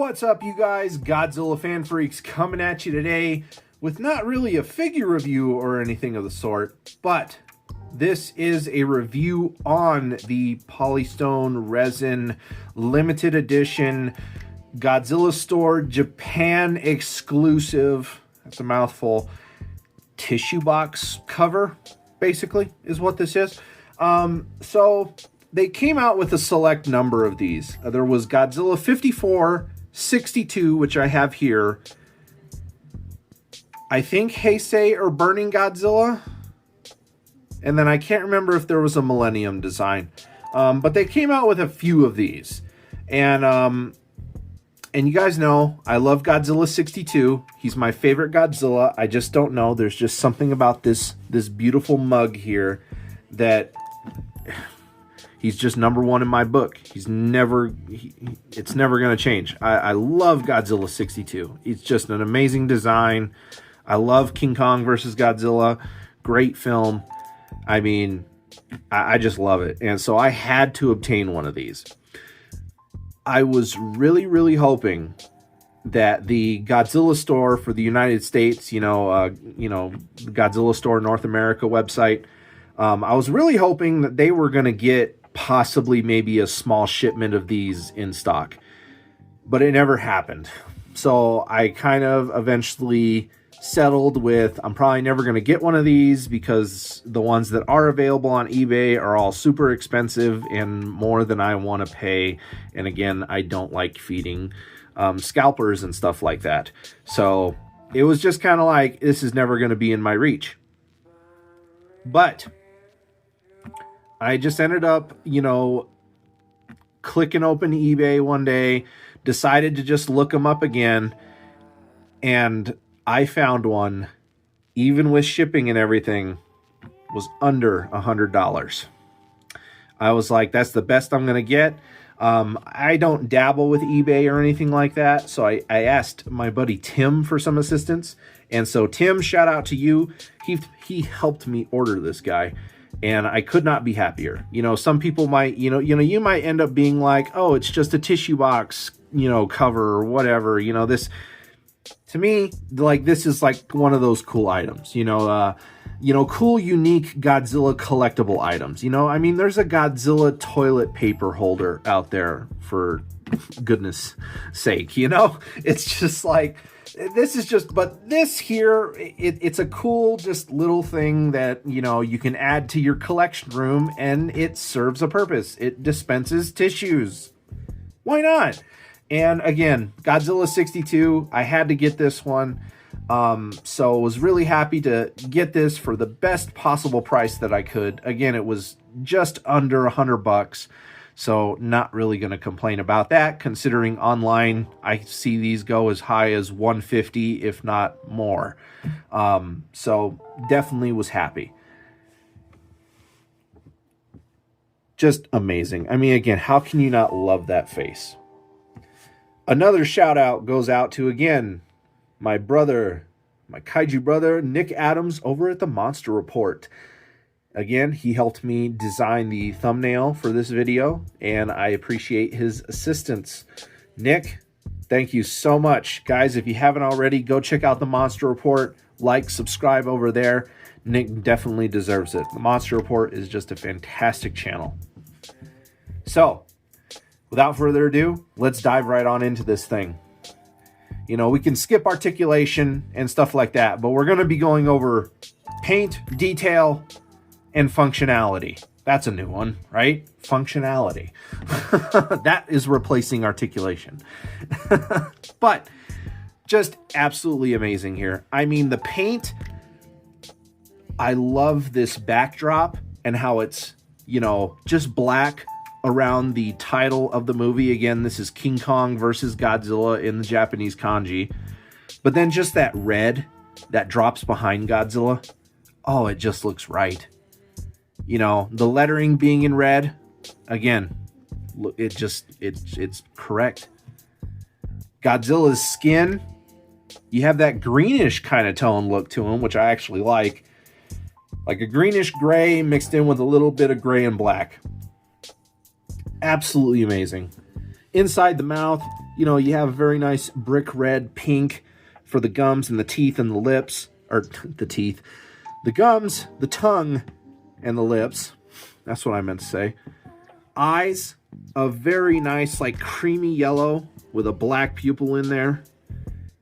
What's up, you guys? Godzilla fan freaks coming at you today with not really a figure review or anything of the sort, but this is a review on the Polystone Resin limited edition Godzilla Store Japan exclusive, that's a mouthful, tissue box cover, basically, is what this is. So they came out with a select number of these. There was Godzilla 54, 62, which I have here. I think Heisei or Burning Godzilla. And then I can't remember if there was a Millennium design. But they came out with a few of these. And you guys know, I love Godzilla 62. He's my favorite Godzilla. I just don't know. There's just something about this beautiful mug here that he's just number one in my book. It's never going to change. I love Godzilla 62. It's just an amazing design. I love King Kong versus Godzilla. Great film. I mean, I just love it. And so I had to obtain one of these. I was really hoping that the Godzilla store for the United States, the Godzilla store North America website, I was really hoping that they were going to get possibly maybe a small shipment of these in stock, but it never happened. So I kind of eventually settled with, I'm probably never going to get one of these because the ones that are available on eBay are all super expensive and more than I want to pay. And again, I don't like feeding scalpers and stuff like that. So it was just kind of like, this is never going to be in my reach. But I just ended up, clicking open eBay one day, decided to just look them up again, and I found one, even with shipping and everything, was under $100. I was like, that's the best I'm going to get. I don't dabble with eBay or anything like that, so I asked my buddy Tim for some assistance. And so Tim, shout out to you. He helped me order this guy, and I could not be happier. Some people might, you might end up being like, oh, it's just a tissue box, cover or whatever. This, to me, like, this is like one of those cool items, cool, unique Godzilla collectible items. I mean, there's a Godzilla toilet paper holder out there, for goodness sake, it's just like, this is just, but this here, it's a cool, just little thing that, you can add to your collection room, and it serves a purpose. It dispenses tissues. Why not? And again, Godzilla 62, I had to get this one. So was really happy to get this for the best possible price that I could. Again, it was just under $100. So not really going to complain about that, considering online I see these go as high as $150, if not more. So definitely was happy. Just amazing. I mean, again, how can you not love that face? Another shout out goes out to, again, my brother, my kaiju brother, Nick Adams, over at the Monster Report. Again, he helped me design the thumbnail for this video, and I appreciate his assistance. Nick, thank you so much. Guys, if you haven't already, go check out the Monster Report. Like, subscribe over there. Nick definitely deserves it. The Monster Report is just a fantastic channel. So, without further ado, let's dive right on into this thing. We can skip articulation and stuff like that, but we're going to be going over paint, detail, and functionality. That's a new one, right? Functionality. That is replacing articulation. But just absolutely amazing here. I mean, the paint, I love this backdrop and how it's, just black around the title of the movie. Again, this is King Kong versus Godzilla in the Japanese kanji. But then just that red that drops behind Godzilla. Oh, it just looks right. The lettering being in red, again, it's correct. Godzilla's skin, you have that greenish kind of tone look to him, which I actually like a greenish gray mixed in with a little bit of gray and black. Absolutely amazing. Inside the mouth, You know, you have a very nice brick red pink for the gums and the teeth and the lips, or the teeth, the gums, the tongue, and the lips. That's what I meant to say. Eyes, a very nice, like, creamy yellow with a black pupil in there.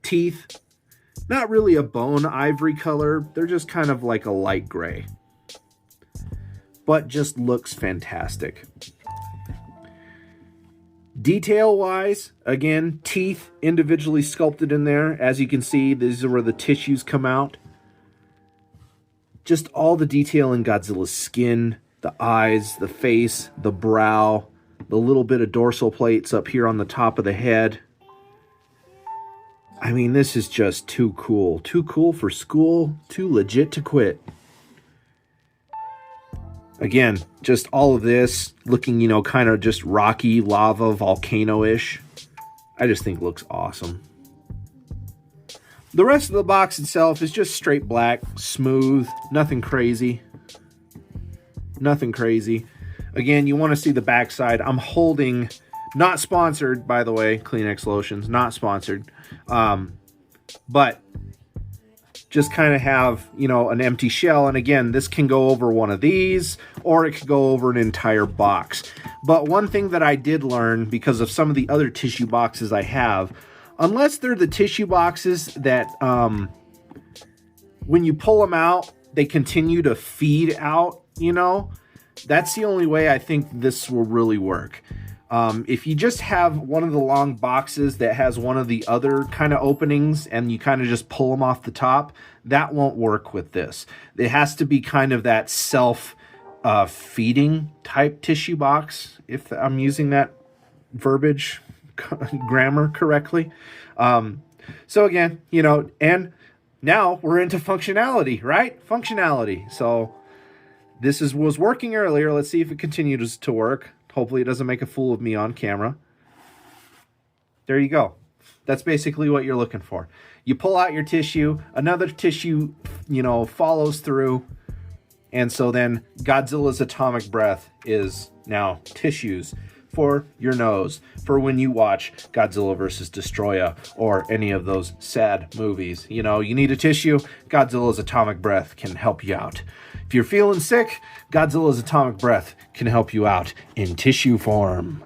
Teeth, not really a bone ivory color. They're just kind of like a light gray. But just looks fantastic. Detail-wise, again, teeth individually sculpted in there. As you can see, these are where the tissues come out. Just all the detail in Godzilla's skin, the eyes, the face, the brow, the little bit of dorsal plates up here on the top of the head. I mean, this is just too cool. Too cool for school, too legit to quit. Again, just all of this looking, you know, kind of just rocky, lava, volcano-ish. I just think looks awesome. The rest of the box itself is just straight black, smooth, nothing crazy. Nothing crazy. Again, you want to see the backside. I'm holding, not sponsored, by the way, Kleenex lotions, not sponsored. But just kind of have, you know, an empty shell. And again, this can go over one of these, or it could go over an entire box. But one thing that I did learn because of some of the other tissue boxes I have, unless they're the tissue boxes that when you pull them out, they continue to feed out, you know, that's the only way I think this will really work. If you just have one of the long boxes that has one of the other kind of openings and you kind of just pull them off the top, that won't work with this. It has to be kind of that self-feeding type tissue box, if I'm using that verbiage grammar correctly. So again, you know, and now we're into functionality, right? Functionality. So this was working earlier. Let's see if it continues to work. Hopefully it doesn't make a fool of me on camera. There you go. That's basically what you're looking for. You pull out your tissue, another tissue, you know, follows through. And so then Godzilla's atomic breath is now tissues for your nose, for when you watch Godzilla vs. Destroya or any of those sad movies. You know, you need a tissue, Godzilla's atomic breath can help you out. If you're feeling sick, Godzilla's atomic breath can help you out in tissue form.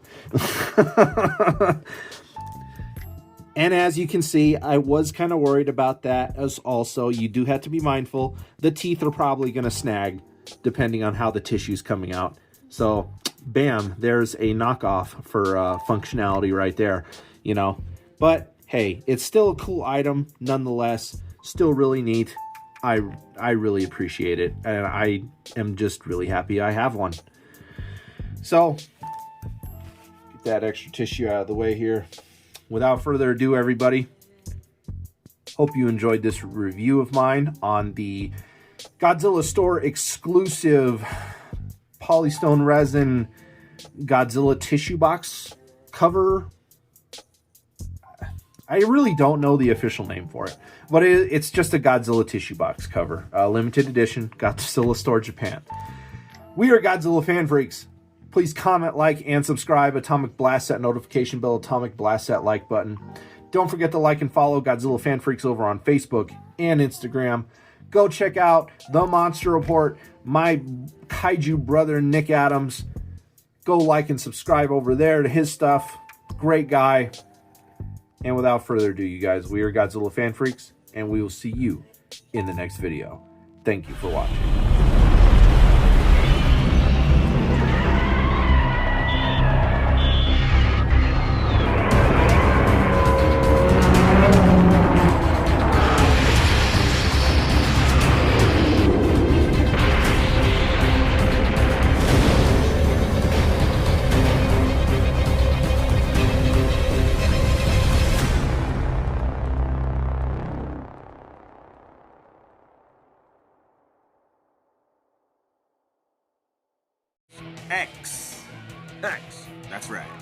And as you can see, I was kind of worried about that, as also you do have to be mindful. The teeth are probably going to snag depending on how the tissue's coming out. So, bam, there's a knockoff for functionality right there, you know. But, hey, it's still a cool item nonetheless. Still really neat. I really appreciate it, and I am just really happy I have one. So, get that extra tissue out of the way here. Without further ado, everybody, hope you enjoyed this review of mine on the Godzilla Store exclusive polystone resin Godzilla tissue box cover. I really don't know the official name for it, but it's just a Godzilla tissue box cover. Limited edition, Godzilla Store Japan. We are Godzilla fan freaks. Please comment, like, and subscribe. Atomic Blast that notification bell. Atomic Blast that like button. Don't forget to like and follow Godzilla Fan Freaks over on Facebook and Instagram. Go check out The Monster Report. My kaiju brother, Nick Adams. Go like and subscribe over there to his stuff. Great guy. And without further ado, you guys, we are Godzilla Fan Freaks, and we will see you in the next video. Thank you for watching. X. X. That's right.